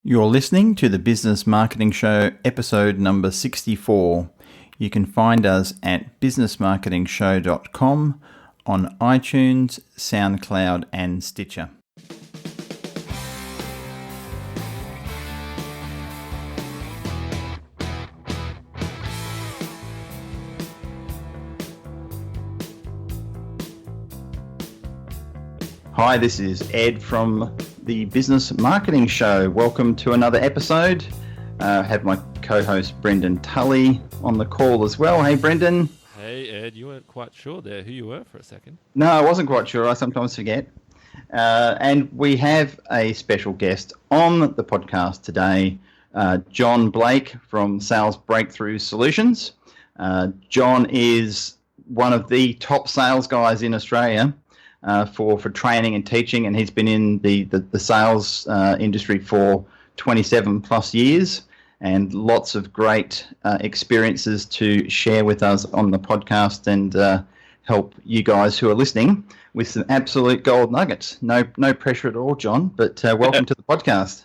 You're listening to the Business Marketing Show, episode number 64. You can find us at businessmarketingshow.com on iTunes, SoundCloud, and Stitcher. Hi, this is Ed from the Business Marketing Show. Welcome to another episode. I have my co-host Brendan Tully on the call as well. Hey, Brendan. Hey, Ed. You weren't quite sure there who you were for a second. No, I wasn't quite sure. I sometimes forget. And we have a special guest on the podcast today, John Blake from Sales Breakthrough Solutions. John is one of the top sales guys in Australia. For training and teaching, and he's been in the sales industry for 27 plus years, and lots of great experiences to share with us on the podcast and help you guys who are listening with some absolute gold nuggets. No pressure at all, John, but welcome to the podcast.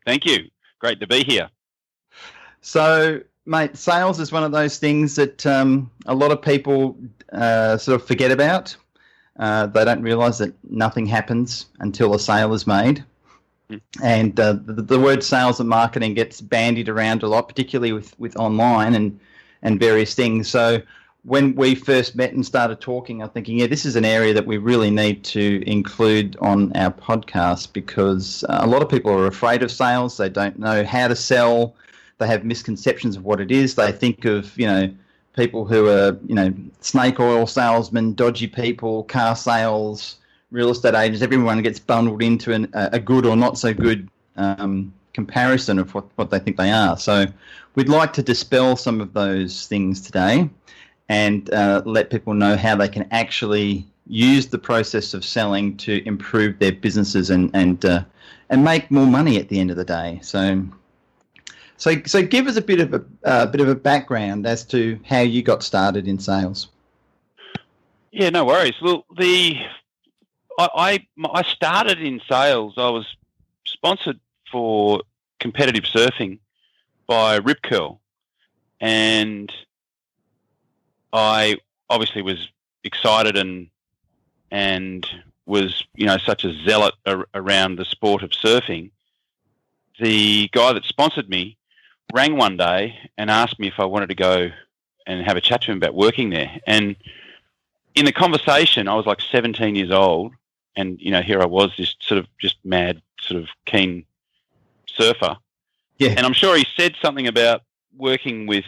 Thank you. Great to be here. So, mate, sales is one of those things that a lot of people sort of forget about. They don't realise that nothing happens until a sale is made. And the word sales and marketing gets bandied around a lot, particularly with online and various things. So when we first met and started talking, I'm thinking, yeah, this is an area that we really need to include on our podcast, because a lot of people are afraid of sales. They don't know how to sell. They have misconceptions of what it is. They think of, people who are, snake oil salesmen, dodgy people, car sales, real estate agents. Everyone gets bundled into a good or not so good comparison of what they think they are. So we'd like to dispel some of those things today and let people know how they can actually use the process of selling to improve their businesses and make more money at the end of the day. So give us a bit of a background as to how you got started in sales. Yeah, no worries. Well, I started in sales. I was sponsored for competitive surfing by Rip Curl, and I obviously was excited and was such a zealot around the sport of surfing. The guy that sponsored me rang one day and asked me if I wanted to go and have a chat to him about working there. And in the conversation, I was like 17 years old, and here I was, this sort of just mad, sort of keen surfer. Yeah. And I'm sure he said something about working with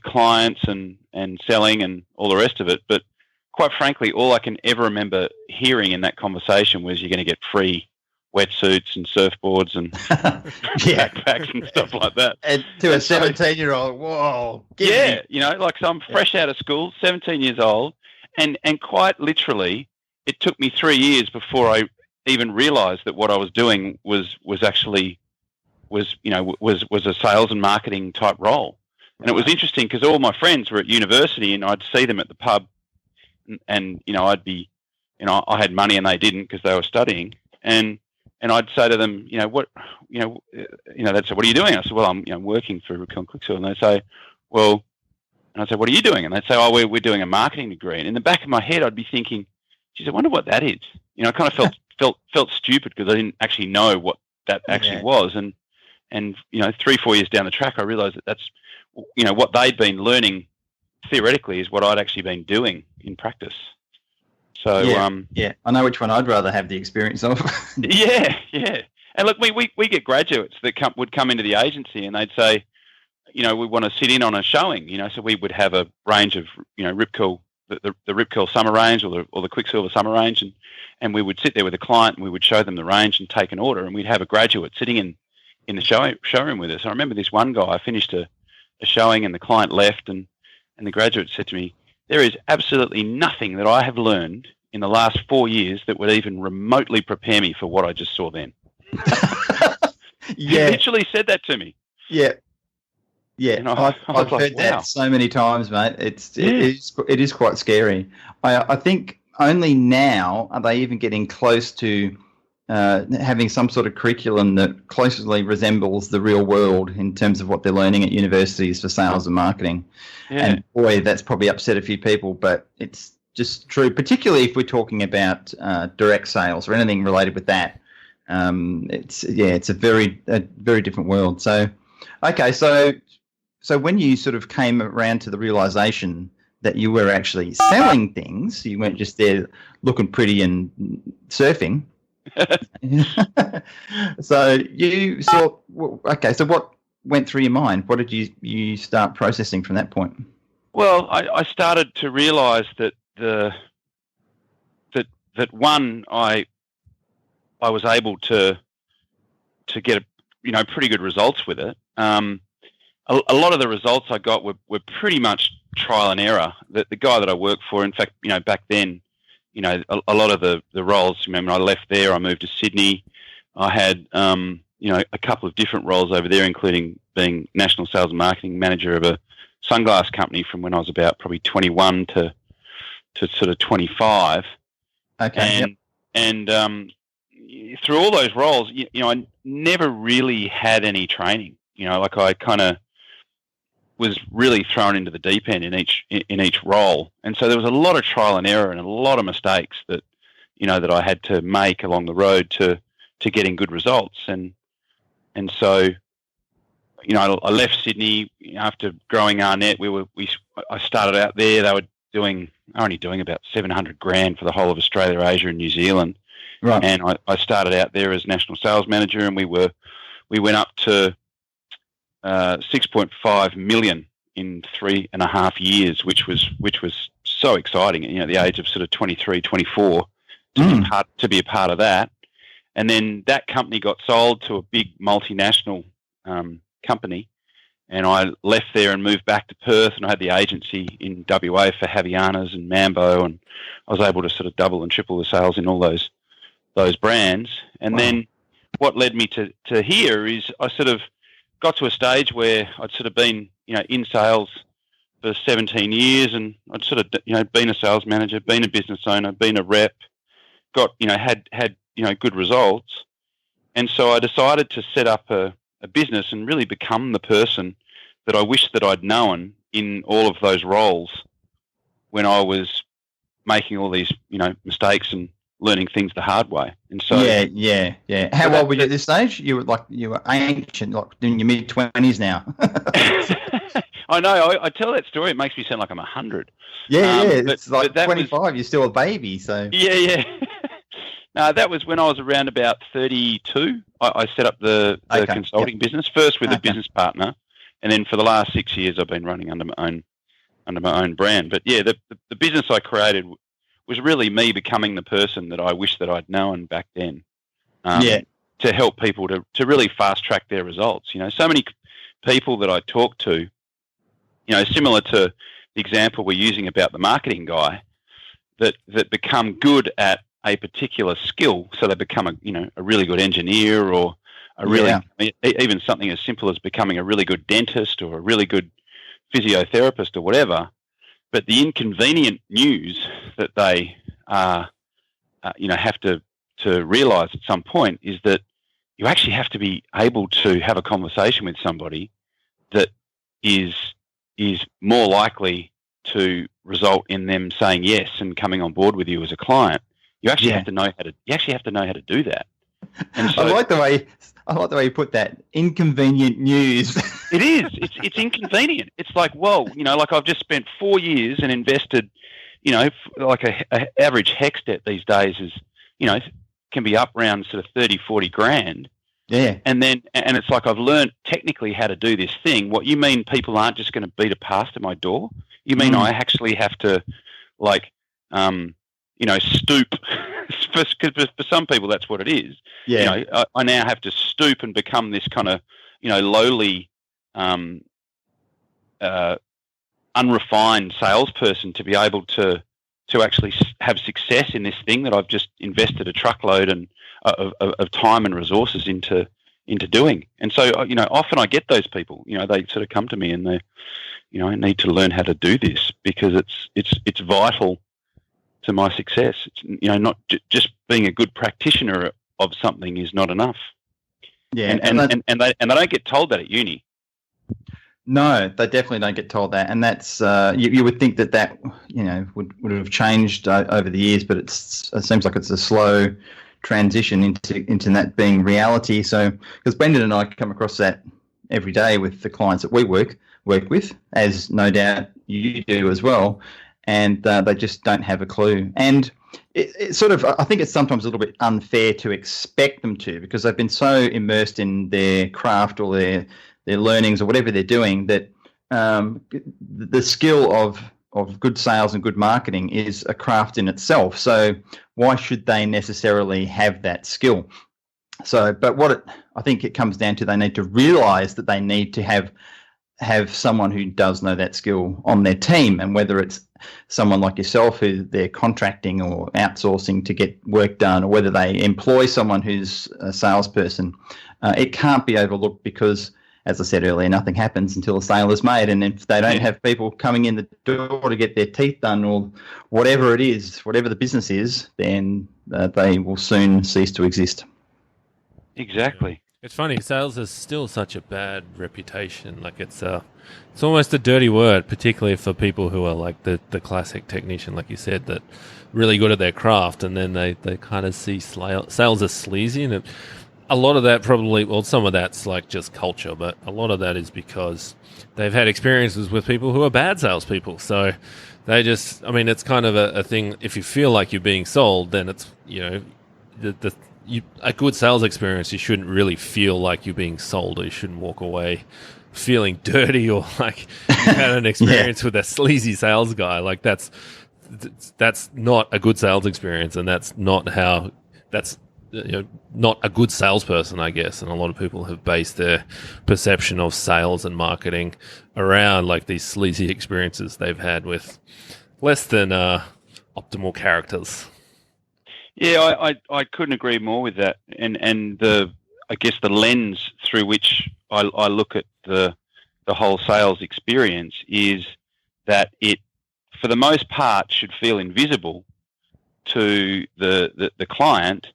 clients and selling and all the rest of it. But quite frankly, all I can ever remember hearing in that conversation was, you're going to get free wetsuits and surfboards and backpacks and stuff like that. And to a 17-year-old, whoa. Yeah, so I'm fresh out of school, 17 years old, and quite literally, it took me 3 years before I even realised that what I was doing was a sales and marketing type role. And it was interesting because all my friends were at university, and I'd see them at the pub, and I'd be, I had money and they didn't because they were studying, and I'd say to them, they'd say, what are you doing? I said, well, I'm working for Quicksilver. And they'd say, well, and I'd say, what are you doing? And they'd say, oh, we're doing a marketing degree. And in the back of my head, I'd be thinking, geez, I wonder what that is. I kind of felt stupid because I didn't actually know what that actually was. And 3-4 years down the track, I realised that that's, what they'd been learning theoretically is what I'd actually been doing in practice. So I know which one I'd rather have the experience of. yeah. And look, we get graduates that would come into the agency and they'd say, we want to sit in on a showing. So we would have a range of Rip Curl, the Rip Curl summer range or the Quicksilver summer range, and we would sit there with a client and we would show them the range and take an order, and we'd have a graduate sitting in the showroom with us. I remember this one guy. I finished a showing and the client left, and the graduate said to me, there is absolutely nothing that I have learned in the last 4 years that would even remotely prepare me for what I just saw then. He literally said that to me. Yeah. I've heard that so many times, mate. It is quite scary. I think only now are they even getting close to having some sort of curriculum that closely resembles the real world in terms of what they're learning at universities for sales and marketing. Yeah. And boy, that's probably upset a few people, but it's just true, particularly if we're talking about direct sales or anything related with that. It's a very different world. So, okay, so when you sort of came around to the realization that you were actually selling things, you weren't just there looking pretty and surfing. So you saw, okay, so what went through your mind? What did you start processing from that point? Well, I started to realize that that one, I was able to get pretty good results with it. A lot of the results I got were pretty much trial and error. The guy that I worked for, in fact, back then, a lot of the roles, when I left there, I moved to Sydney. I had, a couple of different roles over there, including being National Sales and Marketing Manager of a sunglass company from when I was about probably 21 to sort of 25. Okay. And through all those roles, I never really had any training. Like I kind of was really thrown into the deep end in each role, and so there was a lot of trial and error and a lot of mistakes that that I had to make along the road to getting good results. And so I left Sydney after growing Arnett. I started out there. They were only doing about $700,000 for the whole of Australia, Asia, and New Zealand. Right. And I started out there as national sales manager, and we went up to 6.5 million in 3.5 years, which was so exciting. At the age of sort of 23, 24, to be a part of that. And then that company got sold to a big multinational company, and I left there and moved back to Perth, and I had the agency in WA for Havaianas and Mambo, and I was able to sort of double and triple the sales in all those brands. And then what led me to here is I sort of got to a stage where I'd sort of been, in sales for 17 years, and I'd sort of, been a sales manager, been a business owner, been a rep, got, had good results. And so I decided to set up a business and really become the person that I wish that I'd known in all of those roles when I was making all these, mistakes and learning things the hard way. And so yeah. How old were you at this stage? You were ancient, like in your mid-20s now. I know. I tell that story. It makes me sound like I'm 100. Yeah. It's like 25. You're still a baby. So yeah. No, that was when I was around about 32. I set up the consulting business first with a business partner, and then for the last 6 years I've been running under my own brand. But yeah, the business I created was really me becoming the person that I wish that I'd known back then. To help people to really fast track their results. So many people that I talk to, similar to the example we're using about the marketing guy, that become good at a particular skill, so they become a really good engineer, or even something as simple as becoming a really good dentist or a really good physiotherapist or whatever. But the inconvenient news that they have to realise at some point is that you actually have to be able to have a conversation with somebody that is more likely to result in them saying yes and coming on board with you as a client. You actually have to know how to. You actually have to know how to do that. And so, I like the way you put that. Inconvenient news. It is. It's inconvenient. It's like, well, like I've just spent 4 years and invested, like a average HEX debt these days is, can be up around sort of 30, 40 grand. Yeah. And it's like I've learned technically how to do this thing. What you mean people aren't just going to beat a pass to my door? You mean I actually have to, stoop? Because for some people that's what it is. Yeah. I now have to stoop and become this kind of, lowly, unrefined salesperson to be able to actually have success in this thing that I've just invested a truckload of time and resources into doing. And so, often I get those people, they sort of come to me and they, I need to learn how to do this because it's vital to my success. It's, not just being a good practitioner of something is not enough. Yeah, and they don't get told that at uni. No, they definitely don't get told that, and that's you would think that would have changed over the years, but it seems like it's a slow transition into that being reality. So, because Brendan and I come across that every day with the clients that we work with, as no doubt you do as well, and they just don't have a clue. And it sort of, I think it's sometimes a little bit unfair to expect them to, because they've been so immersed in their craft or their learnings or whatever they're doing, that the skill of good sales and good marketing is a craft in itself. So why should they necessarily have that skill? So, but I think it comes down to, they need to realize that they need to have someone who does know that skill on their team, and whether it's someone like yourself who they're contracting or outsourcing to get work done, or whether they employ someone who's a salesperson, it can't be overlooked, because, as I said earlier, nothing happens until a sale is made. And if they don't have people coming in the door to get their teeth done, or whatever it is, whatever the business is, then they will soon cease to exist. Exactly. It's funny, sales is still such a bad reputation. Like, it's almost a dirty word, particularly for people who are like the classic technician, like you said, that really good at their craft, and then they kind of see sales as sleazy. And a lot of that probably, well, some of that's like just culture, but a lot of that is because they've had experiences with people who are bad salespeople. So they just, I mean, it's kind of a thing. If you feel like you're being sold, then it's, a good sales experience, you shouldn't really feel like you're being sold, or you shouldn't walk away feeling dirty, or like you had an experience with a sleazy sales guy. Like, that's not a good sales experience, and that's not not a good salesperson, I guess. And a lot of people have based their perception of sales and marketing around like these sleazy experiences they've had with less than optimal characters. Yeah, I couldn't agree more with that. And I guess the lens through which I look at the whole sales experience is that it, for the most part, should feel invisible to the client,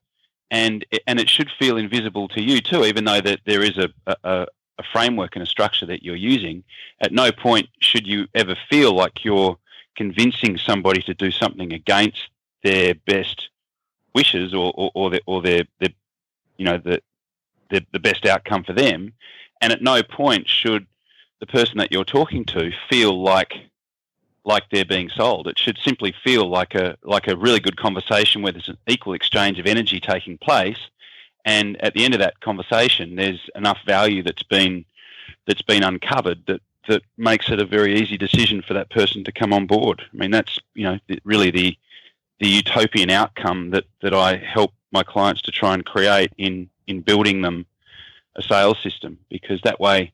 and it should feel invisible to you too, even though that there is a framework and a structure that you're using. At no point should you ever feel like you're convincing somebody to do something against their best wishes or their the best outcome for them. And at no point should the person that you're talking to feel like they're being sold. It should simply feel like a really good conversation where there's an equal exchange of energy taking place, and at the end of that conversation there's enough value that's been uncovered that makes it a very easy decision for that person to come on board. I mean, that's really the utopian outcome that I help my clients to try and create in building them a sales system, because that way,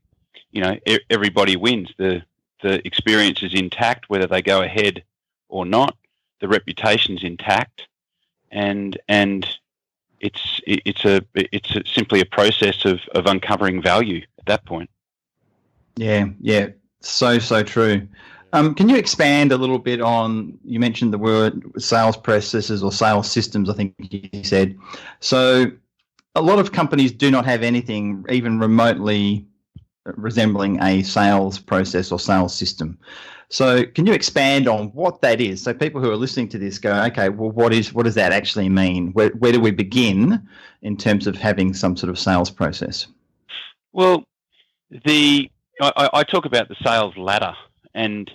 everybody wins. The experience is intact, whether they go ahead or not. The reputation's intact, and it's simply a process of uncovering value at that point. Yeah, so true. Can you expand a little bit on, you mentioned the word sales processes or sales systems, I think you said. So a lot of companies do not have anything even remotely resembling a sales process or sales system. So can you expand on what that is? So people who are listening to this go, okay, well, what does that actually mean? Where do we begin in terms of having some sort of sales process? Well, I talk about the sales ladder, and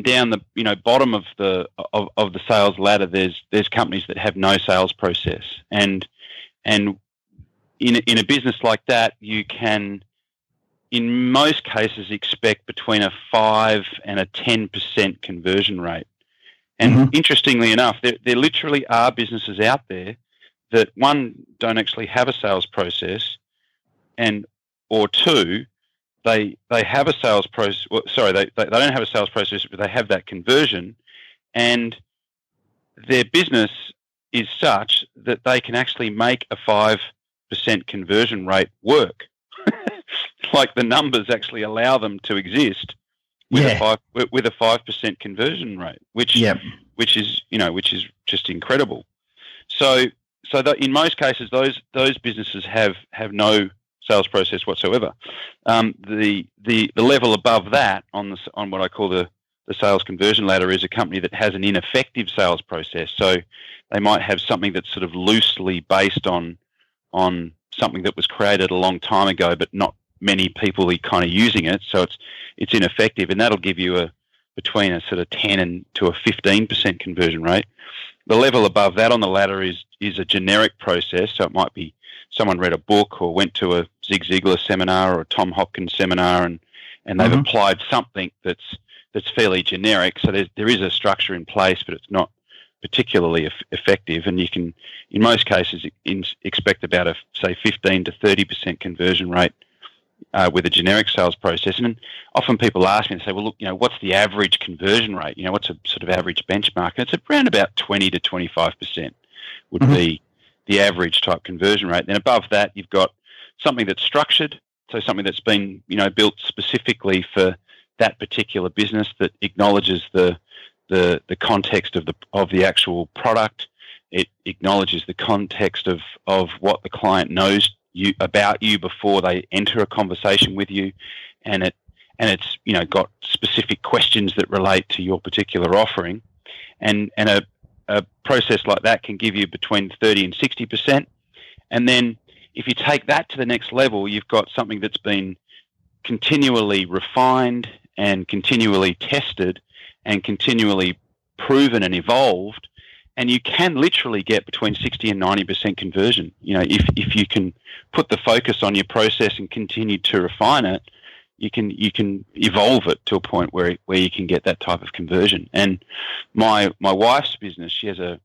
down the bottom of the sales ladder, there's companies that have no sales process, and in a business like that, you can, in most cases, expect between a 5 and a 10% conversion rate. And Interestingly enough, there literally are businesses out there that, one, don't actually have a sales process, or two, they have a sales process. They don't have a sales process, but they have that conversion, and their business is such that they can actually make a 5% conversion rate work. Like, the numbers actually allow them to exist with a 5% conversion rate, which is just incredible. So so that in most cases, those businesses have no sales process whatsoever. The level above that on what I call the sales conversion ladder is a company that has an ineffective sales process. So they might have something that's sort of loosely based on something that was created a long time ago, but not many people are kind of using it. So it's ineffective, and that'll give you between a sort of 10 to a 15% conversion rate. The level above that on the ladder is a generic process. So it might be someone read a book or went to a Zig Ziglar seminar or a Tom Hopkins seminar, and they've applied something that's fairly generic. So there is a structure in place, but it's not particularly effective. And you can, in most cases, expect about a, say, 15 to 30% conversion rate with a generic sales process. And often people ask me and say, well, look, what's the average conversion rate? What's a sort of average benchmark? And it's around about 20 to 25% would be the average type conversion rate. Then above that, you've got something that's structured, so something that's been, built specifically for that particular business, that acknowledges the context of the actual product. It acknowledges the context of what the client knows about you before they enter a conversation with you, and it's got specific questions that relate to your particular offering, and a process like that can give you between 30 and 60%. And then if you take that to the next level, you've got something that's been continually refined and continually tested and continually proven and evolved, and you can literally get between 60 and 90% conversion. If you can put the focus on your process and continue to refine it, you can evolve it to a point where you can get that type of conversion. And my wife's business, she has a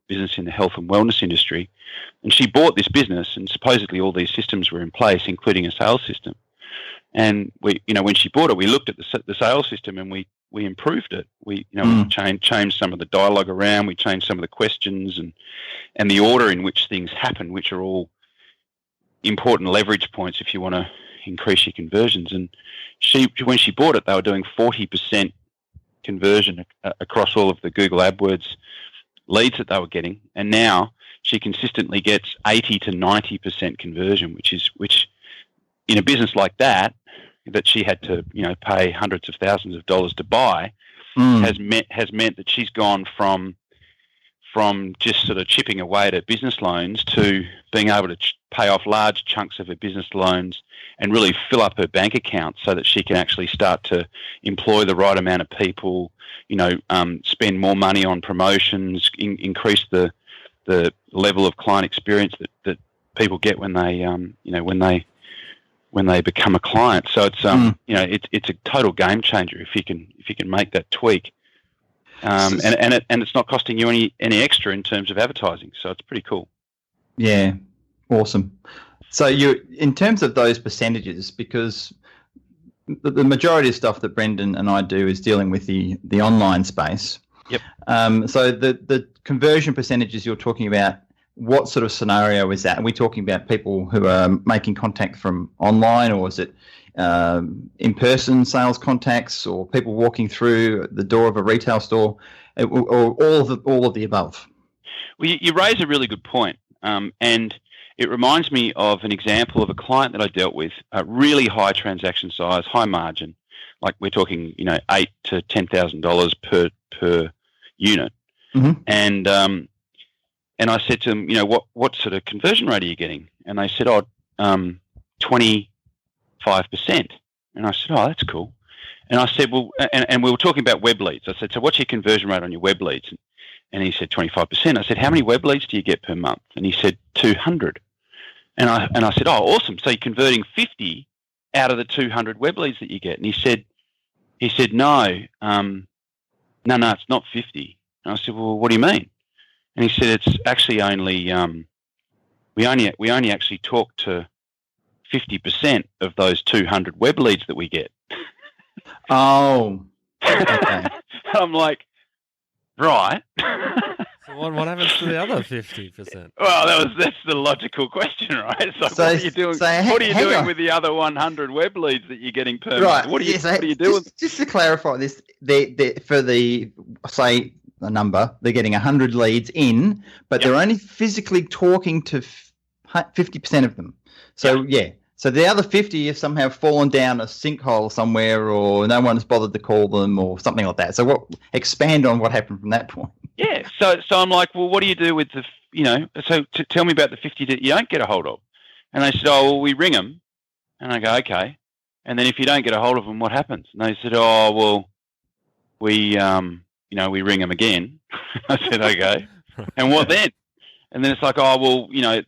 business in the health and wellness industry, and she bought this business, and supposedly all these systems were in place, including a sales system. And when she bought it, we looked at the sales system and we improved it. We changed some of the dialogue around. We changed some of the questions and the order in which things happen, which are all important leverage points if you want to increase your conversions. And when she bought it, they were doing 40% conversion across all of the Google AdWords leads that they were getting, and now she consistently gets 80 to 90% conversion, which in a business like that she had to pay hundreds of thousands of dollars to buy, has meant that she's gone from just sort of chipping away at her business loans to being able to pay off large chunks of her business loans and really fill up her bank account so that she can actually start to employ the right amount of people, spend more money on promotions, increase the level of client experience that people get when they become a client. So it's it's a total game changer if you can make that tweak. And it's not costing you any extra in terms of advertising, so it's pretty cool. Yeah, awesome. So in terms of those percentages, because the majority of stuff that Brendan and I do is dealing with the online space. Yep. So the conversion percentages you're talking about, what sort of scenario is that? Are we talking about people who are making contact from online, or is it in-person sales contacts, or people walking through the door of a retail store, or all of the above? Well, you raise a really good point, and it reminds me of an example of a client that I dealt with, a really high transaction size, high margin, like we're talking, $8,000 to $10,000 per unit, and I said to them, what sort of conversion rate are you getting? And they said, 25%. And I said, oh, that's cool. And I said, well, and we were talking about web leads. I said, so what's your conversion rate on your web leads? And he said 25%. I said, how many web leads do you get per month? And he said 200. And I said, oh, awesome. So you're converting 50 out of the 200 web leads that you get. And he said, no, it's not 50. And I said, well, what do you mean? And he said, it's actually only we only actually talk to 50% of those 200 web leads that we get. Oh, okay. I'm like, right. So what happens to the other 50%? Well, that's the logical question, right? It's like, what are you doing? What are you doing with the other 100 web leads that you're getting per month? What are you doing? Just to clarify this, for the say a number, they're getting 100 leads in, but they're only physically talking to 50% of them. So, so the other 50 have somehow fallen down a sinkhole somewhere, or no one's bothered to call them or something like that. So expand on what happened from that point. Yeah. So I'm like, well, what do you do with so tell me about the 50 that you don't get a hold of. And they said, oh, well, we ring them. And I go, okay. And then if you don't get a hold of them, what happens? And they said, oh, well, we ring them again. I said, okay. And what then? And then it's like, oh, well,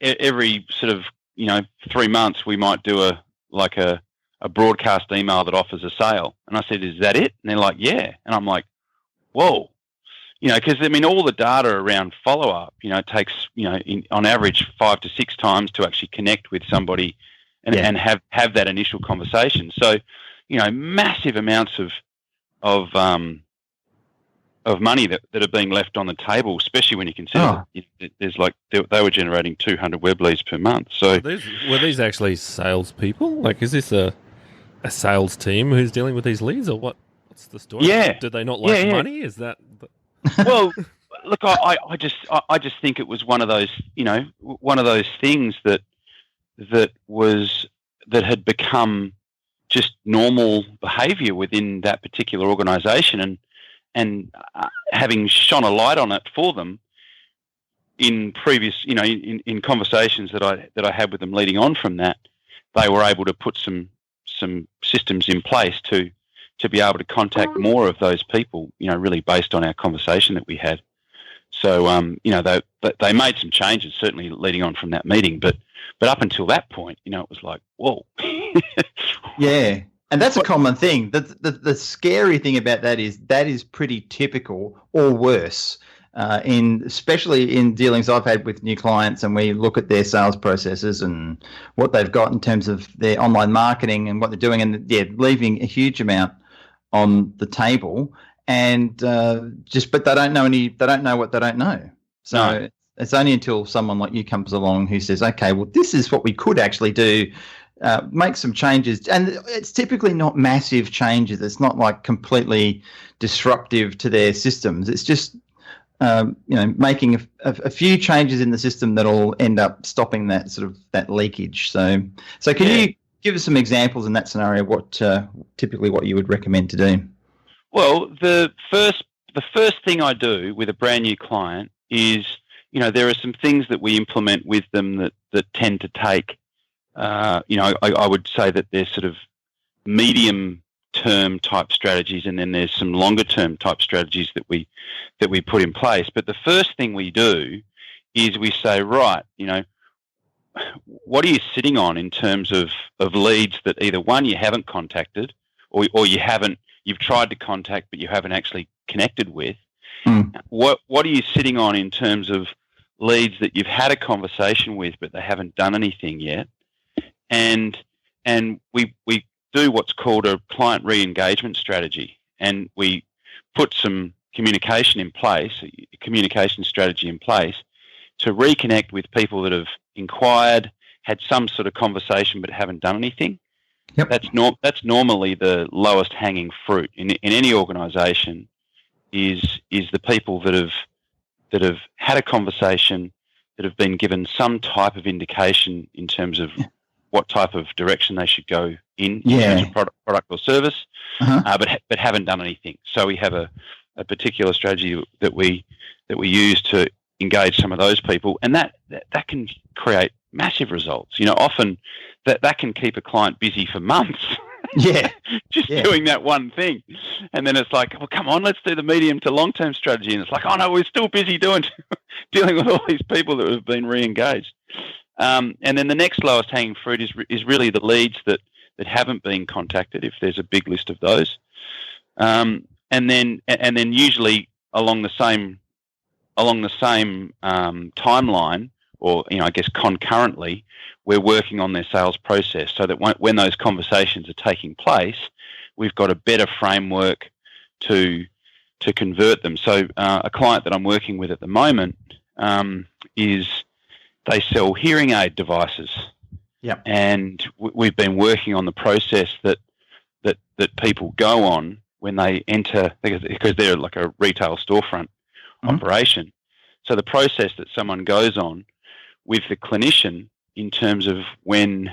every sort of, 3 months we might do a broadcast email that offers a sale. And I said, is that it? And they're like, yeah. And I'm like, whoa. Because, all the data around follow-up, takes, on average 5 to 6 times to actually connect with somebody and have that initial conversation. So, massive amounts of money that are being left on the table, especially when you consider there's they were generating 200 web leads per month. So were these actually salespeople? Like, is this a sales team who's dealing with these leads, or what? What's the story? Yeah. Did they not like money? Is that? Well, look, I just think it was one of those things that had become just normal behaviour within that particular organisation, and having shone a light on it for them in previous, in conversations that I had with them leading on from that, they were able to put some systems in place to be able to contact more of those people, really based on our conversation that we had. So, they made some changes, certainly leading on from that meeting, but up until that point, it was like, whoa. Yeah. And that's a common thing. The scary thing about that is pretty typical, or worse, especially in dealings I've had with new clients, and we look at their sales processes and what they've got in terms of their online marketing and what they're doing, and leaving a huge amount on the table, and but they don't know what they don't know. So it's only until someone like you comes along who says, okay, well, this is what we could actually do. Make some changes, and it's typically not massive changes. It's not like completely disruptive to their systems. It's just making a few changes in the system that'll end up stopping that leakage. So can you give us some examples in that scenario? What typically what you would recommend to do? Well, the first thing I do with a brand new client is, there are some things that we implement with them that tend to take. I would say that there's sort of medium-term type strategies, and then there's some longer-term type strategies that we put in place. But the first thing we do is we say, right, what are you sitting on in terms of leads that either one you haven't contacted, or you've tried to contact but you haven't actually connected with. What are you sitting on in terms of leads that you've had a conversation with but they haven't done anything yet? And we do what's called a client re-engagement strategy, and we put some communication strategy in place to reconnect with people that have inquired, had some sort of conversation but haven't done anything. Yep. That's normally the lowest hanging fruit in any organisation, is the people that have had a conversation, that have been given some type of indication in terms of what type of direction they should go in terms of product or service, but haven't done anything. So we have a particular strategy that we use to engage some of those people, and that can create massive results. Often that can keep a client busy for months. Doing that one thing. And then it's like, well, come on, let's do the medium to long-term strategy. And it's like, oh no, we're still busy dealing with all these people that have been re-engaged. And then the next lowest hanging fruit is really the leads that haven't been contacted, if there's a big list of those. And then usually along the same timeline, or I guess concurrently, we're working on their sales process, so that when those conversations are taking place, we've got a better framework to convert them. So a client that I'm working with at the moment is they sell hearing aid devices. Yep. And we've been working on the process that people go on when they enter, because they're like a retail storefront operation. So the process that someone goes on with the clinician in terms of when,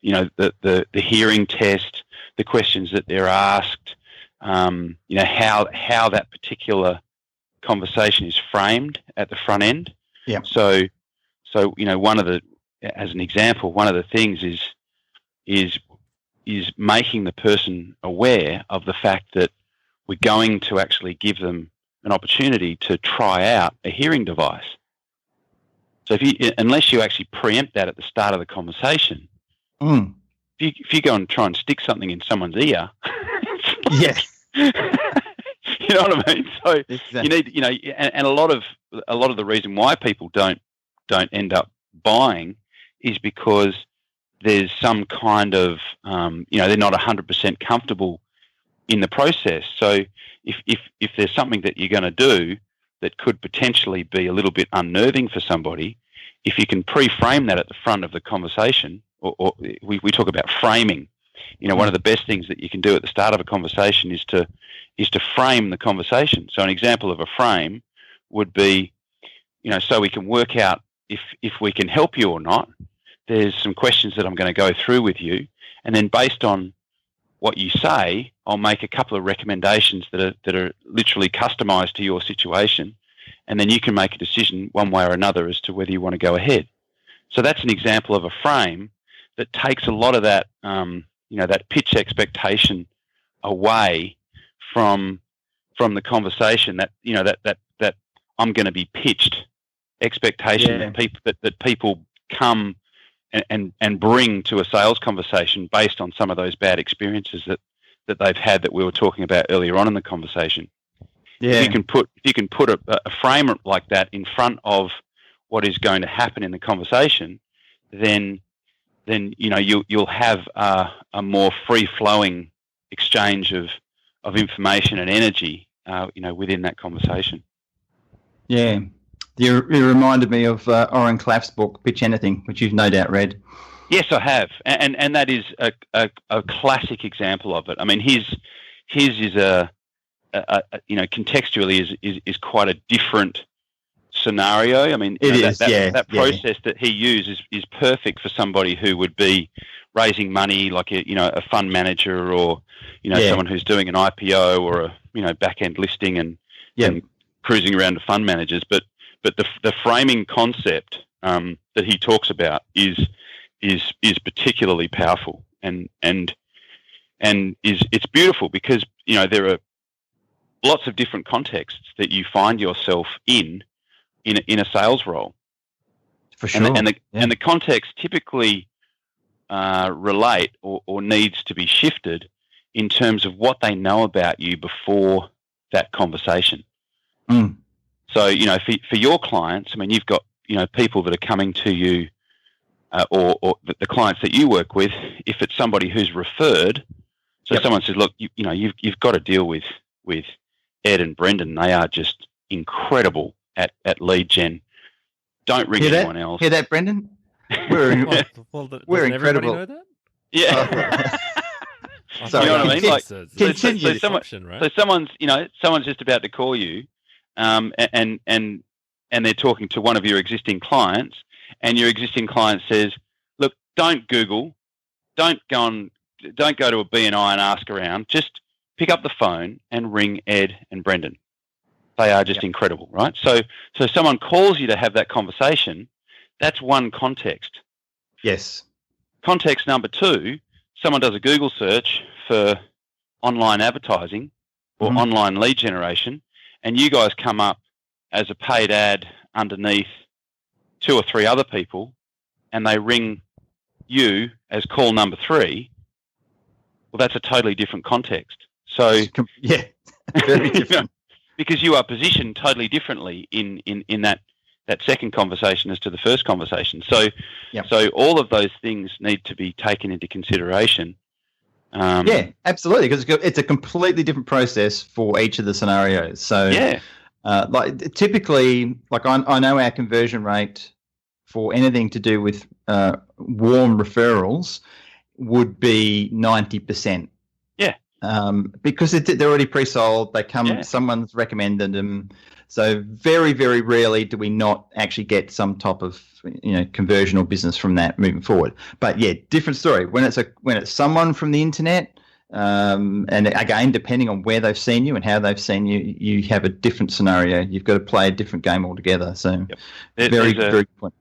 the hearing test, the questions that they're asked, how that particular conversation is framed at the front end. Yeah. So as an example, one of the things is making the person aware of the fact that we're going to actually give them an opportunity to try out a hearing device. So unless you actually preempt that at the start of the conversation, if you go and try and stick something in someone's ear, yes, you know what I mean. So exactly. You need, and a lot of the reason why people don't end up buying is because there's some kind of they're not 100% comfortable in the process. So if there's something that you're going to do that could potentially be a little bit unnerving for somebody, if you can pre-frame that at the front of the conversation, or we talk about framing. One of the best things that you can do at the start of a conversation is to frame the conversation. So an example of a frame would be, so we can work out if we can help you or not. There's some questions that I'm going to go through with you, and then based on what you say, I'll make a couple of recommendations that are literally customized to your situation, and then you can make a decision one way or another as to whether you want to go ahead. So that's an example of a frame that takes a lot of that, that pitch expectation away from the conversation. That that I'm going to be pitched expectation that people come and bring to a sales conversation based on some of those bad experiences that they've had that we were talking about earlier on in the conversation. Yeah. If you can put a frame like that in front of what is going to happen in the conversation, then you'll have a more free flowing exchange of information and energy within that conversation. Yeah. You reminded me of Oren Claff's book, Pitch Anything, which you've no doubt read. Yes, I have, and that is a classic example of it. I mean, his is contextually is quite a different scenario. I mean, that process that he uses is perfect for somebody who would be raising money, like a fund manager, or someone who's doing an IPO or a back end listing and cruising around to fund managers, but the framing concept that he talks about is particularly powerful and it's beautiful because there are lots of different contexts that you find yourself in a sales role. For sure. And the context typically relate or needs to be shifted in terms of what they know about you before that conversation. So, for your clients, I mean, you've got, people that are coming to you or the clients that you work with, if it's somebody who's referred, so someone says, look, you've got to deal with Ed and Brendan. They are just incredible at lead gen. Don't ring anyone else. Hear that, Brendan? We're incredible. Know that? Yeah. Sorry, you know what I mean? Like, so someone's just about to call you, and they're talking to one of your existing clients, and your existing client says, "Look, don't Google, don't go to a BNI and ask around. Just pick up the phone and ring Ed and Brendan. They are just incredible, right?" So someone calls you to have that conversation. That's one context. Yes. Context number two, someone does a Google search for online advertising or online lead generation, and you guys come up as a paid ad underneath 2 or 3 other people, and they ring you as call number 3. Well, that's a totally different context. So very different. Because you are positioned totally differently in that second conversation as to the first conversation. So all of those things need to be taken into consideration. Absolutely, because it's a completely different process for each of the scenarios. So typically, like I know our conversion rate for anything to do with warm referrals would be 90%. Yeah. because they're already pre-sold. They come, someone's recommended them. So very, very rarely do we not actually get some type of conversion or business from that moving forward. But yeah, different story when it's someone from the internet. And again, depending on where they've seen you and how they've seen you, you have a different scenario. You've got to play a different game altogether. So very good point.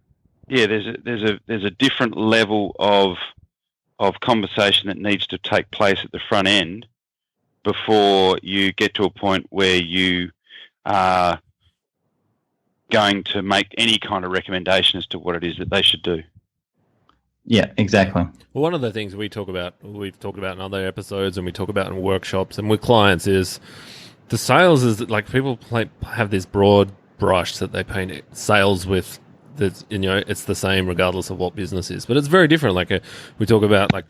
Yeah, there's a different level of conversation that needs to take place at the front end before you get to a point where you are going to make any kind of recommendation as to what it is that they should do. Yeah, exactly. Well, one of the things we've talked about in other episodes and we talk about in workshops and with clients is the sales is that, like, people have this broad brush that they paint sales with. That it's the same regardless of what business is, but it's very different. Like we talk about, like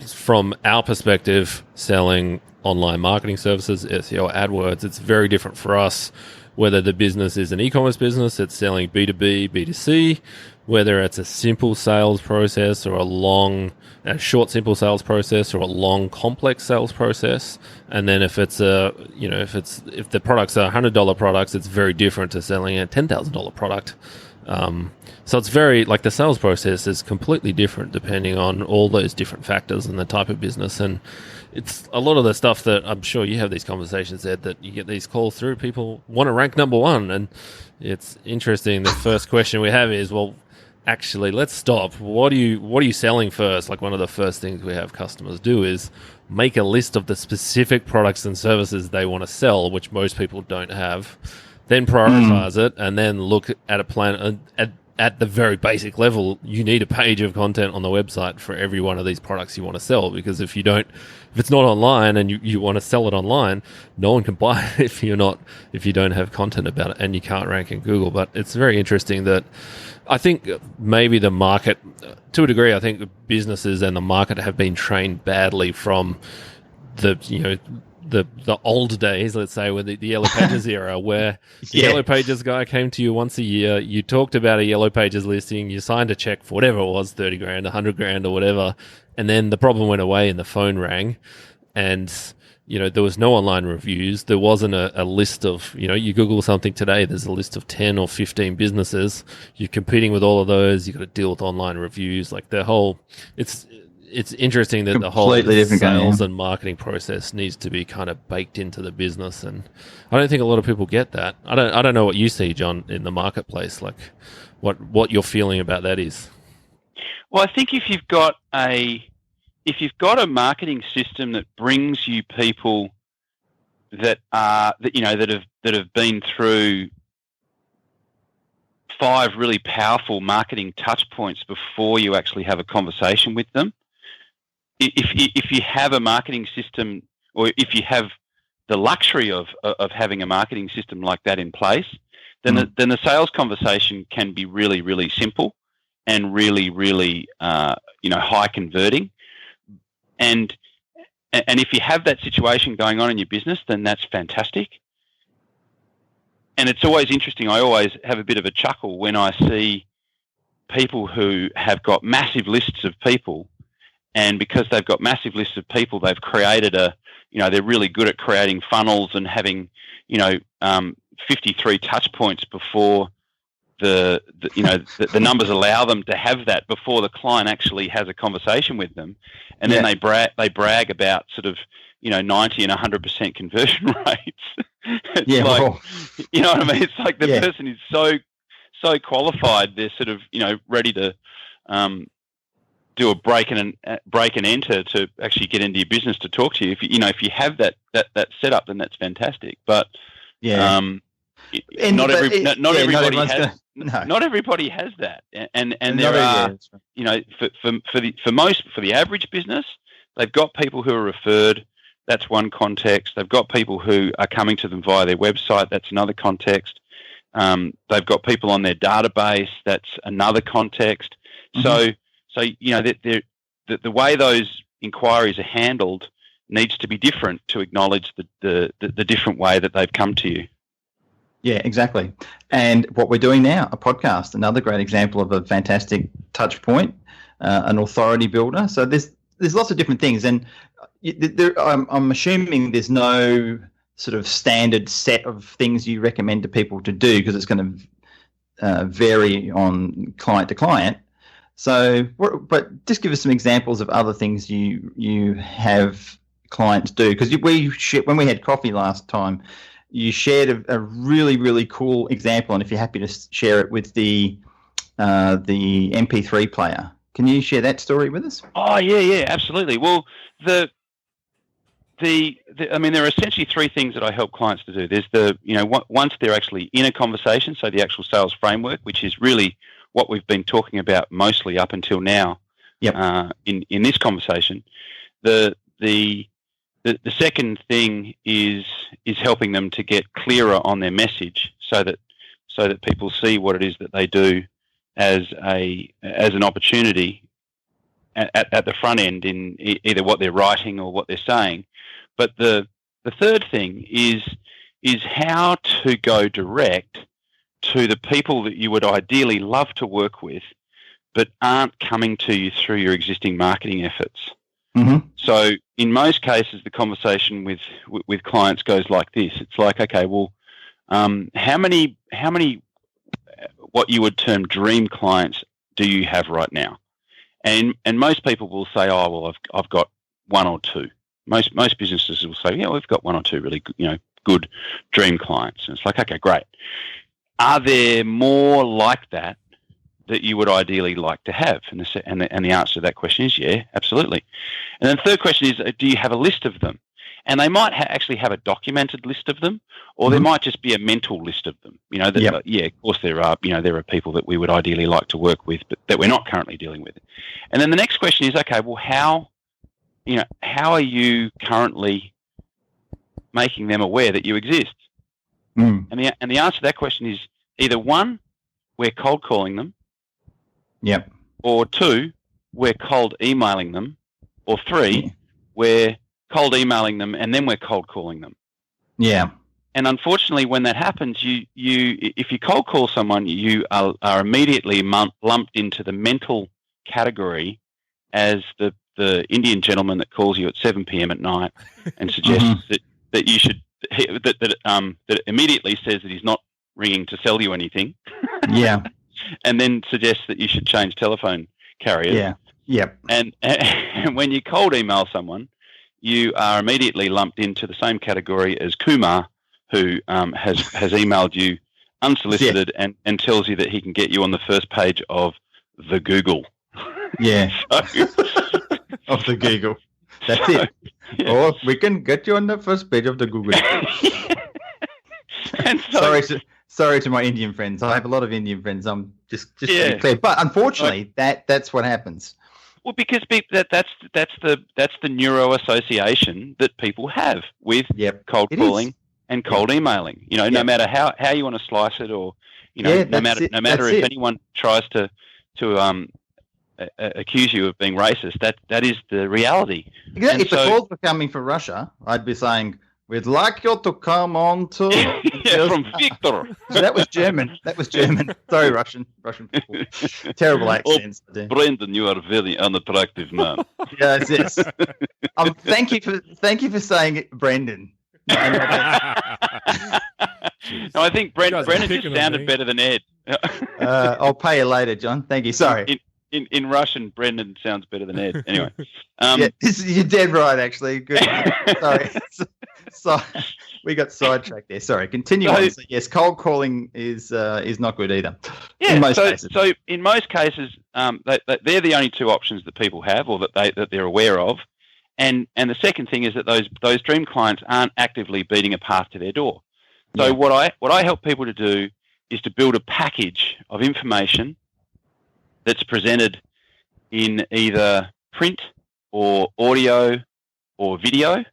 from our perspective, selling online marketing services, SEO, AdWords. It's very different for us whether the business is an e-commerce business, it's selling B2B, B2C, whether it's a simple sales process or a short simple sales process or a long complex sales process. And then if the products are $100 products, it's very different to selling a $10,000 product. So it's very, like, the sales process is completely different depending on all those different factors and the type of business. And it's a lot of the stuff that I'm sure you have these conversations, Ed, that you get these calls through. People want to rank number one. And it's interesting. The first question we have is, well, actually, let's stop. What are you selling first? Like, one of the first things we have customers do is make a list of the specific products and services they want to sell, which most people don't have. Then prioritize it, and then look at a plan. At the very basic level, you need a page of content on the website for every one of these products you want to sell. Because if it's not online and you want to sell it online, no one can buy it if you don't have content about it, and you can't rank in Google. But it's very interesting that I think maybe the market, to a degree, I think businesses and the market have been trained badly from the old days, let's say, with the Yellow Pages era, where the Yellow Pages guy came to you once a year, you talked about a Yellow Pages listing, you signed a check for whatever it was, 30 grand, 100 grand or whatever, and then the problem went away and the phone rang, and there was no online reviews. There wasn't a list of, you Google something today, there's a list of 10 or 15 businesses. You're competing with all of those. You've got to deal with online reviews. Like, it's interesting that the whole sales and marketing process needs to be kind of baked into the business, and I don't think a lot of people get that. I don't know what you see, John, in the marketplace, like what your feeling about that is. Well, I think if you've got a marketing system that brings you people that have been through 5 really powerful marketing touch points before you actually have a conversation with them. If you have a marketing system, or if you have the luxury of having a marketing system like that in place, then the sales conversation can be really, really simple and really, really high converting. And if you have that situation going on in your business, then that's fantastic. And it's always interesting. I always have a bit of a chuckle when I see people who have got massive lists of people. And because they've got massive lists of people, they've created they're really good at creating funnels and having, 53 touch points before the numbers allow them to have that before the client actually has a conversation with them. And then they brag about sort of, 90 and 100% conversion rates. It's you know what I mean? It's like the person is so qualified. They're sort of, ready to, do a break and enter to actually get into your business to talk to you. If you have that setup, then that's fantastic. But not everybody has that, and there are for the average business, they've got people who are referred. That's one context. They've got people who are coming to them via their website. That's another context. They've got people on their database. That's another context. Mm-hmm. So the way those inquiries are handled needs to be different to acknowledge the different way that they've come to you. Yeah, exactly. And what we're doing now, a podcast, another great example of a fantastic touch point, an authority builder. So there's lots of different things. And, I'm assuming there's no sort of standard set of things you recommend to people to do because it's going to vary on client to client. So, but just give us some examples of other things you have clients do, because when we had coffee last time, you shared a really, really cool example, and if you're happy to share it with the MP3 player, can you share that story with us? Oh yeah, absolutely. Well, I mean, there are essentially three things that I help clients to do. There's once they're actually in a conversation, so the actual sales framework, which is really what we've been talking about mostly up until now. Yep. In this conversation, the second thing is helping them to get clearer on their message, so that people see what it is that they do as an opportunity at the front end in either what they're writing or what they're saying. But the third thing is how to go direct to the people that you would ideally love to work with, but aren't coming to you through your existing marketing efforts. Mm-hmm. So in most cases, the conversation with clients goes like this. It's like, okay, well, how many what you would term dream clients do you have right now? And most people will say, oh, well, I've got one or two. Most businesses will say, yeah, we've got one or two really good dream clients. And it's like, okay, great. Are there more like that you would ideally like to have? And the answer to that question is yeah, absolutely. And then the third question is, do you have a list of them? And they might actually have a documented list of them, or there might just be a mental list of them. Yeah, of course there are. There are people that we would ideally like to work with, but that we're not currently dealing with. And then the next question is, okay, well, how are you currently making them aware that you exist? And the answer to that question is either one, we're cold calling them. Yep. Or two, we're cold emailing them. Or three, we're cold emailing them and then we're cold calling them. Yeah. And unfortunately, when that happens, if you cold call someone, you are immediately lumped into the mental category as the Indian gentleman that calls you at 7 p.m. at night and suggests that you should that immediately says that he's not ringing to sell you anything. Yeah. And then suggests that you should change telephone carriers. Yeah. Yep. And when you cold email someone, you are immediately lumped into the same category as Kumar, who has emailed you unsolicited and tells you that he can get you on the first page of the Google. Yeah. Of the Google. That's it. Yeah. Or we can get you on the first page of the Google. And so, sorry to my Indian friends. I have a lot of Indian friends. I'm just to be clear. But unfortunately, that's what happens. Well, because that's the neuro association that people have with cold calling and cold emailing. No matter how you want to slice it, or no matter if anyone tries to accuse you of being racist, that is the reality. Exactly. If the calls were coming from Russia, I'd be saying, we'd like you to come on to... from Victor. So that was German. Sorry, Russian people. Terrible accents. Brendan, you are a very unattractive man. Yes. Thank you for saying it, Brendan. No, I think Brendan just sounded better than Ed. I'll pay you later, John. Thank you. Sorry. In Russian, Brendan sounds better than Ed. Anyway, you're dead right. Actually, good. Sorry, so we got sidetracked there. Sorry. Continue on. So, yes, cold calling is not good either. Yeah. In most cases. So in most cases, they're the only two options that people have, or that they're aware of. And the second thing is that those dream clients aren't actively beating a path to their door. So what I help people to do is to build a package of information that's presented in either print or audio or video,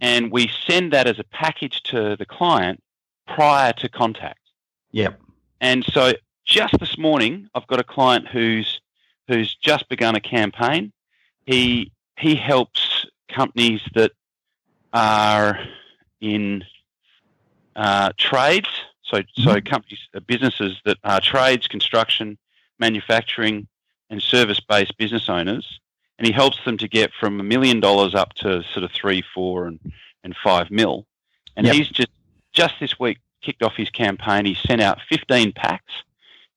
and we send that as a package to the client prior to contact. Yep. And so just this morning, I've got a client who's just begun a campaign. He helps companies that are in trades, so companies, businesses that are trades, construction, manufacturing, and service-based business owners. and he helps them to get from $1 million up to sort of 3, 4, and 5 mil. And he's just this week kicked off his campaign. He sent out 15 packs.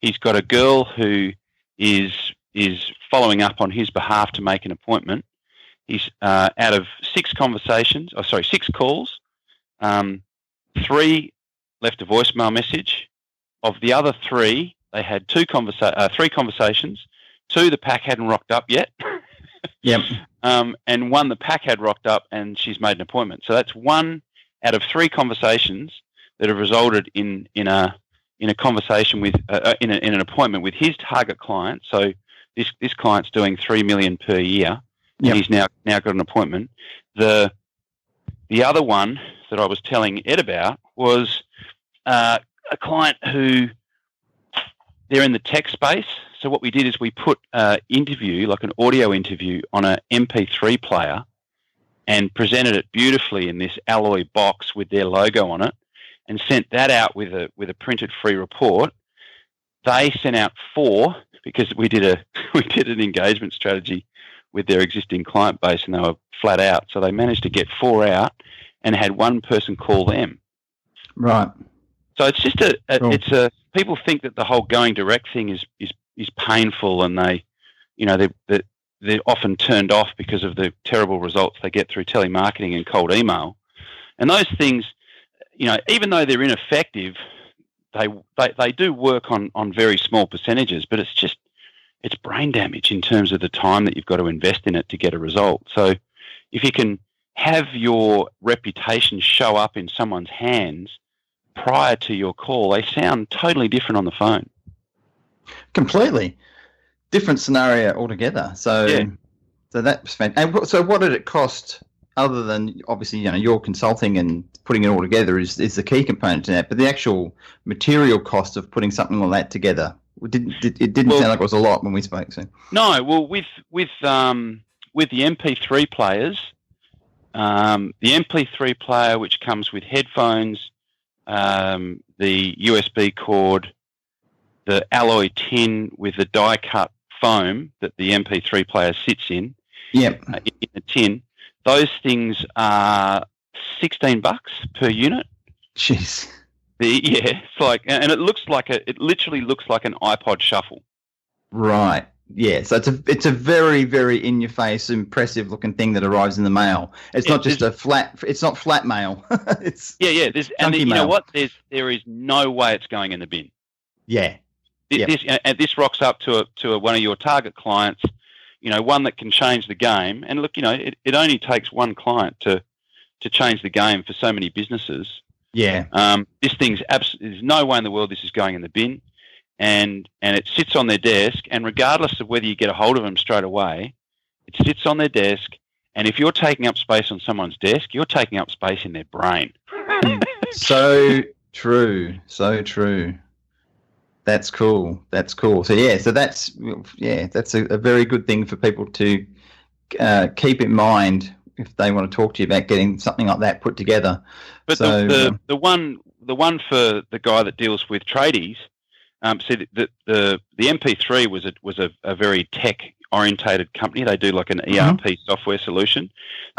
He's got a girl who is following up on his behalf to make an appointment. He's out of 6 calls. 3 left a voicemail message. Of the other 3, they had 3 conversations. 2, the pack hadn't rocked up yet. Yep. And 1, the pack had rocked up, and she's made an appointment. So that's 1 out of 3 conversations that have resulted in a conversation with in an appointment with his target client. So this client's doing $3 million per year, and he's now got an appointment. The other one that I was telling Ed about was a client who they're in the tech space. So what we did is we put an interview, like an audio interview, on an MP3 player and presented it beautifully in this alloy box with their logo on it, and sent that out with a printed free report. They sent out 4 because we did an engagement strategy with their existing client base, and they were flat out. So they managed to get 4 out and had 1 person call them. Right. So it's just people think that the whole going direct thing is painful, and they're often turned off because of the terrible results they get through telemarketing and cold email. And those things, even though they're ineffective, they do work on very small percentages, but it's brain damage in terms of the time that you've got to invest in it to get a result. So if you can have your reputation show up in someone's hands prior to your call, they sound totally different on the phone. Completely different scenario altogether. So that's fantastic. And so what did it cost, other than obviously your consulting and putting it all together is the key component to that, but the actual material cost of putting something like that together, it didn't sound like it was a lot when we spoke. So no, well, with the MP3 players, the MP3 player, which comes with headphones, the USB cord, the alloy tin with the die-cut foam that the MP3 player sits in, in a tin, those things are $16 per unit. Jeez. It's like, and it literally looks like an iPod Shuffle. Right. Yeah. So it's a very, very in your face, impressive looking thing that arrives in the mail. It's not just it's not flat mail. It's and you know what? There is no way it's going in the bin. Yeah. This rocks up to one of your target clients, one that can change the game. And look, it only takes one client to change the game for so many businesses. Yeah. This thing's there's no way in the world this is going in the bin, and it sits on their desk. And regardless of whether you get a hold of them straight away, it sits on their desk. And if you're taking up space on someone's desk, you're taking up space in their brain. So true. So true. That's cool. So that's a very good thing for people to keep in mind if they want to talk to you about getting something like that put together. But the one for the guy that deals with tradies, the MP3 was a very tech orientated company. They do like an ERP software solution.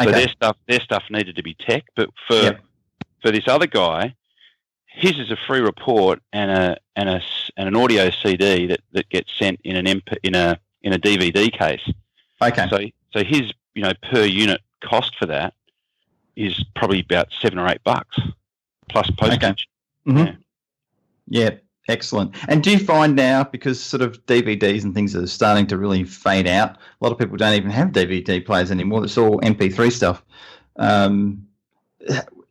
So their stuff needed to be tech. But for this other guy, his is a free report and an audio CD that gets sent in a DVD case. Okay. So his per unit cost for that is probably about $7 or $8 plus postage. Okay. Mm-hmm. Yeah, excellent. And do you find now, because sort of DVDs and things are starting to really fade out, a lot of people don't even have DVD players anymore. It's all MP3 stuff.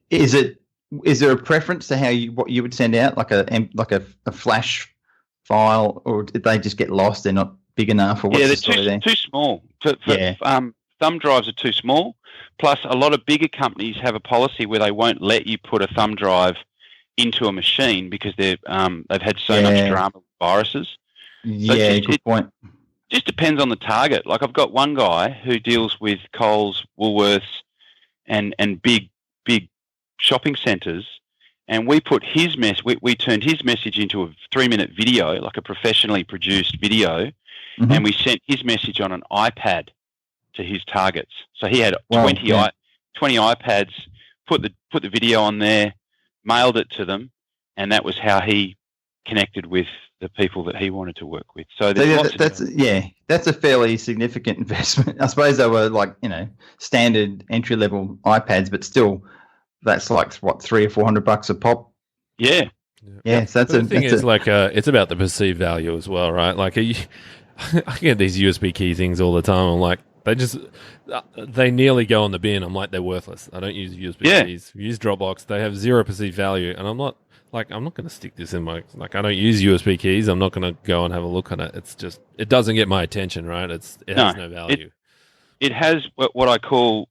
Is there a preference to what you would send out, like a flash file, or did they just get lost? They're not big enough, or what's the story there? Too small. Thumb drives are too small. Plus, a lot of bigger companies have a policy where they won't let you put a thumb drive into a machine because they've had so much drama with viruses. So good point. Just depends on the target. Like I've got one guy who deals with Coles, Woolworths, and big shopping centres, and we put his we turned his message into a 3-minute video, like a professionally produced video, and we sent his message on an iPad to his targets. So he had Wow, 20 yeah. 20 iPads, put the video on there, mailed it to them, and that was how he connected with the people that he wanted to work with. So there's lots of that's a fairly significant investment. I suppose they were like, standard entry level iPads, but still, that's like what, $300 or $400 a pop. Yeah. Yeah, so the thing is, it's about the perceived value as well, right? Like, I get these USB key things all the time. I'm like, they nearly go on the bin. I'm like, they're worthless. I don't use USB keys. Use Dropbox. They have zero perceived value, and I'm not going to stick this in my, I don't use USB keys. I'm not going to go and have a look on it. It's just, it doesn't get my attention, right? It has no value. It has what I call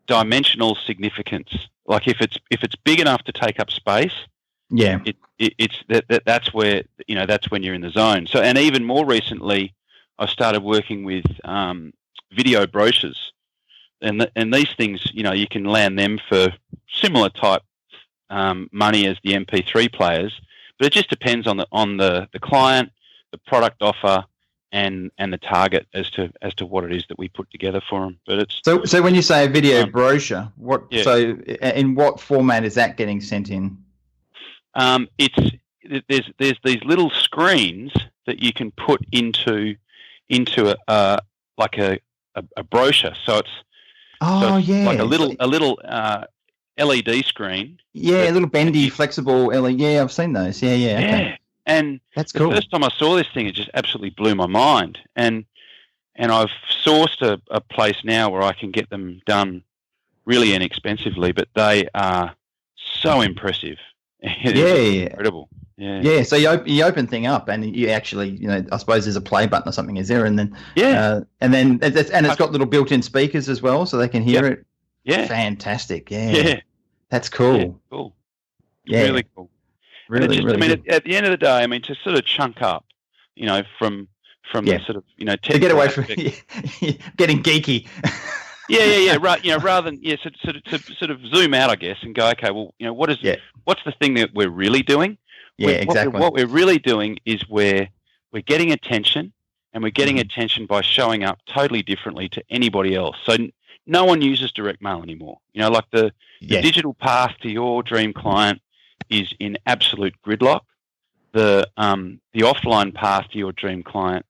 dimensional significance. Like if it's big enough to take up space, that's where, that's when you're in the zone. So, and even more recently, I started working with video brochures, and these things, you can land them for similar type money as the MP3 players, but it just depends on the client, the product offer, and the target as to what it is that we put together for them. But it's so when you say a video brochure, so in what format is that getting sent in? There's these little screens that you can put into a brochure. So it's like a little LED screen. Yeah, a little bendy, flexible LED. Yeah, I've seen those. Yeah. Okay. And that's cool. The first time I saw this thing, it just absolutely blew my mind. And I've sourced a place now where I can get them done really inexpensively, but they are so impressive. It's incredible. Yeah. So you open thing up, and you actually, I suppose there's a play button or something, is there? And then it's got little built-in speakers as well, so they can hear it. Yeah. Fantastic. Yeah. That's cool. Yeah, cool. Yeah. Really cool. Really, at the end of the day, to sort of chunk up, from the sort of, to get away from getting geeky. Yeah. Right. Rather than sort of zoom out, I guess, and go, okay, well, what's the thing that we're really doing? Yeah, exactly. What we're really doing is we're getting attention, and we're getting attention by showing up totally differently to anybody else. So no one uses direct mail anymore. Like the digital path to your dream client is in absolute gridlock. The offline path to your dream client,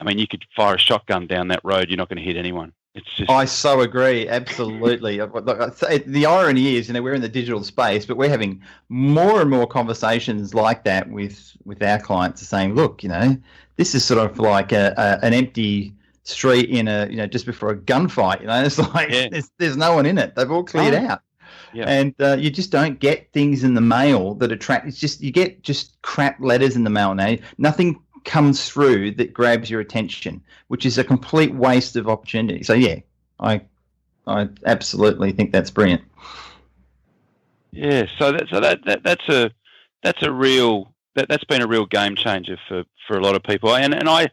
you could fire a shotgun down that road, you're not going to hit anyone. It's just... I so agree, absolutely. The irony is, we're in the digital space, but we're having more and more conversations like that with our clients, saying, look, this is sort of like an empty street in just before a gunfight. It's like there's no one in it. They've all cleared out. Yeah. And you just don't get things in the mail that attract. It's just, you get just crap letters in the mail now. Nothing comes through that grabs your attention, which is a complete waste of opportunity. So I absolutely think that's brilliant. Yeah. So that's been a real game changer for a lot of people. And I,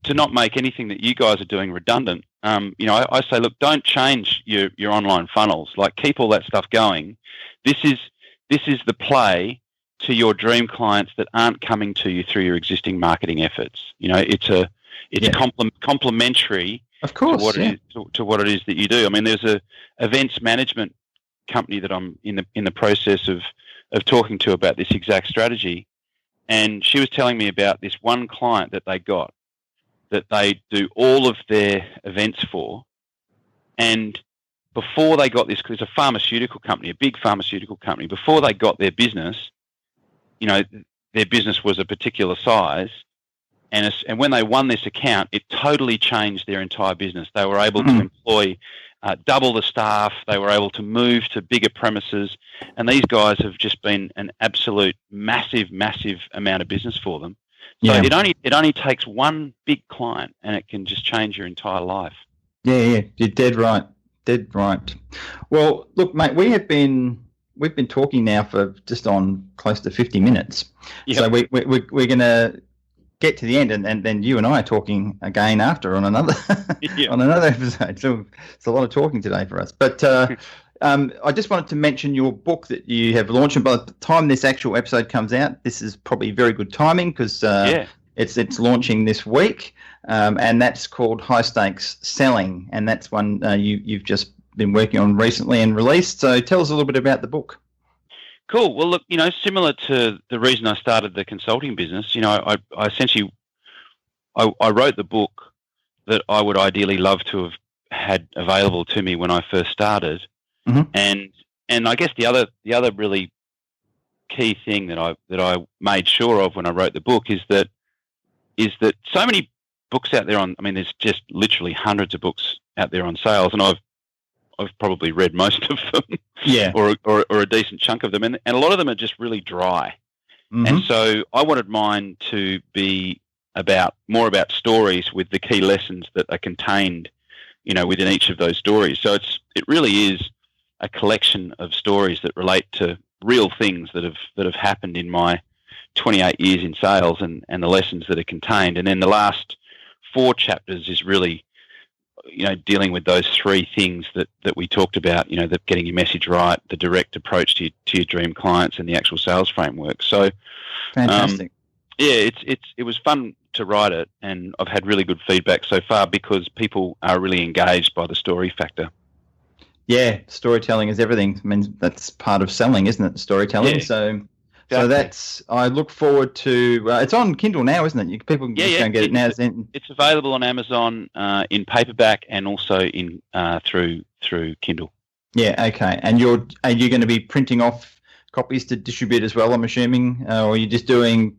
to not make anything that you guys are doing redundant, I say, look, don't change your online funnels. Like, keep all that stuff going. This is the play to your dream clients that aren't coming to you through your existing marketing efforts. It's complementary, of course, to what it is that you do. There's a events management company that I'm in the process of talking to about this exact strategy, and she was telling me about this one client that they got, that they do all of their events for. And before they got this, because it's a pharmaceutical company, a big pharmaceutical company, before they got their business, their business was a particular size. And when they won this account, it totally changed their entire business. They were able to employ double the staff. They were able to move to bigger premises. And these guys have just been an absolute massive, massive amount of business for them. So it only takes one big client, and it can just change your entire life. Yeah, you're dead right. Well, look, mate, we've been talking now for just on close to 50 minutes. Yep. So we're going to get to the end, and then you and I are talking again after on another on another episode. So it's a lot of talking today for us. But I just wanted to mention your book that you have launched, and by the time this actual episode comes out, this is probably very good timing, because it's launching this week. and that's called High Stakes Selling, and that's one you've just been working on recently and released. So tell us a little bit about the book. Cool. Well, look, similar to the reason I started the consulting business, I essentially I wrote the book that I would ideally love to have had available to me when I first started, and I guess the other really key thing that I made sure of when I wrote the book is that so many books out there there's just literally hundreds of books out there on sales, and I've probably read most of them, or a decent chunk of them, and a lot of them are just really dry. And so I wanted mine to be more about stories with the key lessons that are contained, within each of those stories. So it really is a collection of stories that relate to real things that have happened in my 28 years in sales, and the lessons that are contained. And then the last 4 chapters is really dealing with those 3 things that we talked about, that getting your message right, the direct approach to your dream clients, and the actual sales framework. So fantastic. It was fun to write it, and I've had really good feedback so far because people are really engaged by the story factor. Yeah, storytelling is everything. I mean, that's part of selling, isn't it? Storytelling. Yeah. So that's. I look forward to. It's on Kindle now, isn't it? People can just go and get it now. It's available on Amazon in paperback and also in through Kindle. Yeah. Okay. And are you going to be printing off copies to distribute as well? I'm assuming, or are you just doing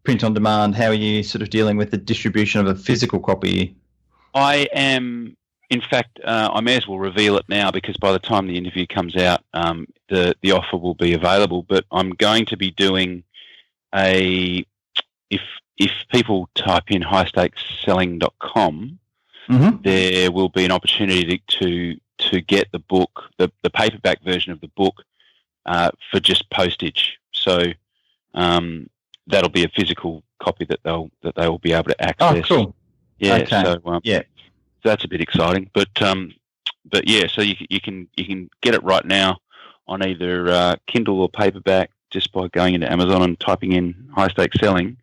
print on demand? How are you sort of dealing with the distribution of a physical copy? I am. In fact, I may as well reveal it now because by the time the interview comes out, the offer will be available. But I'm going to be doing if people type in highstakesselling.com, there will be an opportunity to get the book, the paperback version of the book, for just postage. So that'll be a physical copy that they will be able to access. Oh, cool. Yeah. Okay. So that's a bit exciting, but yeah, so you can get it right now on either Kindle or paperback just by going into Amazon and typing in High Stakes Selling.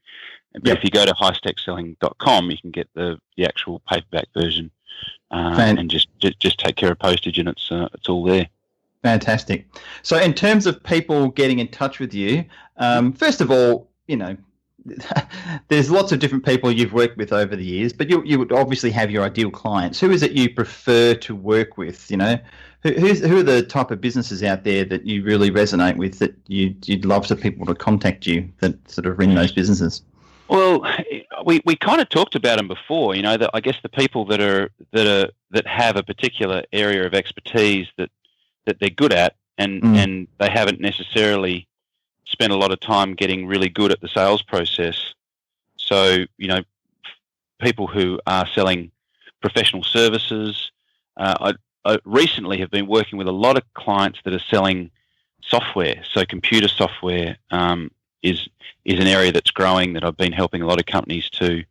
But if you go to highstakesselling.com, you can get the actual paperback version and just take care of postage, and it's all there. Fantastic. So in terms of people getting in touch with you, first of all, there's lots of different people you've worked with over the years, but you would obviously have your ideal clients. Who is it you prefer to work with? Who are the type of businesses out there that you really resonate with, that you'd love for people to contact you, that sort of ring those businesses? Well, we kind of talked about them before. That I guess the people that have a particular area of expertise that they're good at, and they haven't necessarily spent a lot of time getting really good at the sales process. So, people who are selling professional services. I recently have been working with a lot of clients that are selling software. So computer software is an area that's growing, that I've been helping a lot of companies to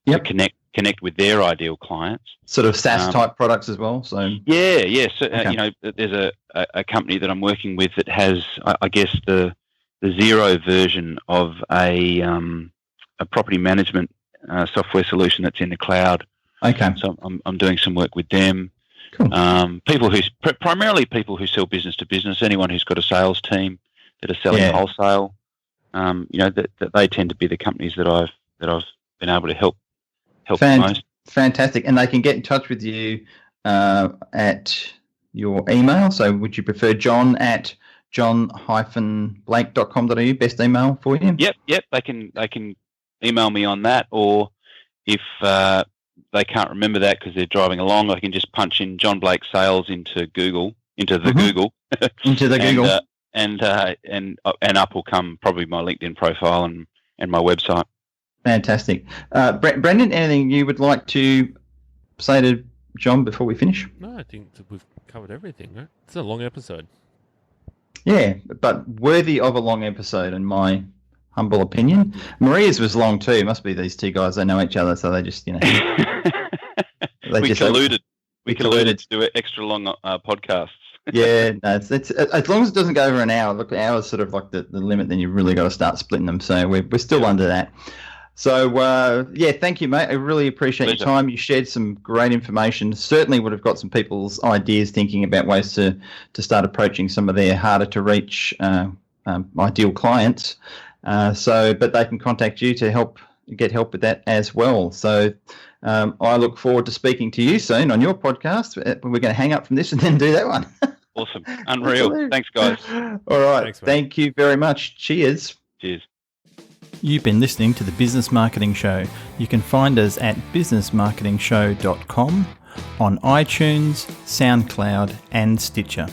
connect with their ideal clients. Sort of SaaS type products as well. So So, there's a company that I'm working with that has, I guess, the zero version of a property management software solution that's in the cloud. Okay. So I'm doing some work with them. Cool. Primarily people who sell business to business. Anyone who's got a sales team that are selling wholesale. That they tend to be the companies that I've been able to help the most. Fantastic. And they can get in touch with you at your email. So would you prefer john@john-blake.com.au, best email for you? Yep. They can email me on that, or if they can't remember that because they're driving along, they can just punch in John Blake Sales into Google, into the Google, and up will come probably my LinkedIn profile and my website. Fantastic. Brendan, anything you would like to say to John before we finish? No, I think that we've covered everything, right? It's a long episode. Yeah, but worthy of a long episode, in my humble opinion. Maria's was long too. It must be these two guys, they know each other, so they just, we colluded. We colluded to do extra long podcasts. Yeah, no, it's as long as it doesn't go over an hour. Look, an hour is sort of like the limit. Then you've really got to start splitting them. So we're still under that. So, thank you, mate. I really appreciate Pleasure. your time. You shared some great information. Certainly would have got some people's ideas thinking about ways to start approaching some of their harder to reach ideal clients. But they can contact you to get help with that as well. So I look forward to speaking to you soon on your podcast. We're going to hang up from this and then do that one. Awesome. Unreal. Thanks, guys. All right. Thanks, mate. Thank you very much. Cheers. Cheers. You've been listening to The Business Marketing Show. You can find us at businessmarketingshow.com on iTunes, SoundCloud and Stitcher.